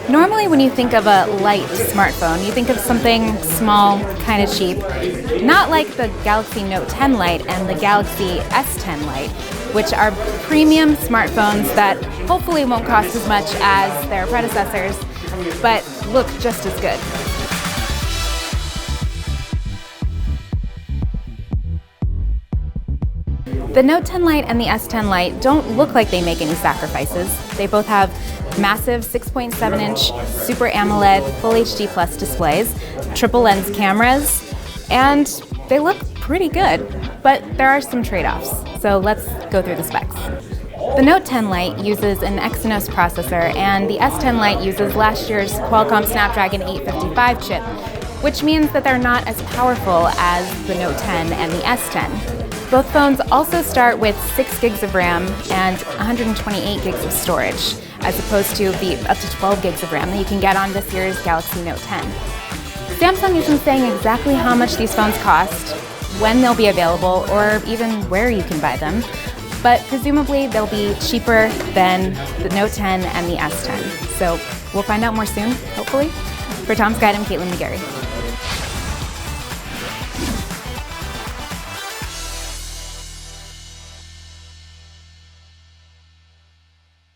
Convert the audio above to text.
Normally when you think of a light smartphone, you think of something small, kind of cheap. Not like the Galaxy Note 10 Lite and the Galaxy S10 Lite, which are premium smartphones that hopefully won't cost as much as their predecessors, but look just as good. The Note 10 Lite and the S10 Lite don't look like they make any sacrifices. They both have massive 6.7-inch Super AMOLED Full HD Plus displays, triple lens cameras, and they look pretty good. But there are some trade-offs, so let's go through the specs. The Note 10 Lite uses an Exynos processor, and the S10 Lite uses last year's Qualcomm Snapdragon 855 chip, which means that they're not as powerful as the Note 10 and the S10. Both phones also start with 6 gigs of RAM and 128 gigs of storage, as opposed to the up to 12 gigs of RAM that you can get on this year's Galaxy Note 10. Samsung isn't saying exactly how much these phones cost, when they'll be available, or even where you can buy them, but presumably they'll be cheaper than the Note 10 and the S10. So we'll find out more soon, hopefully. For Tom's Guide, I'm Caitlin McGarry.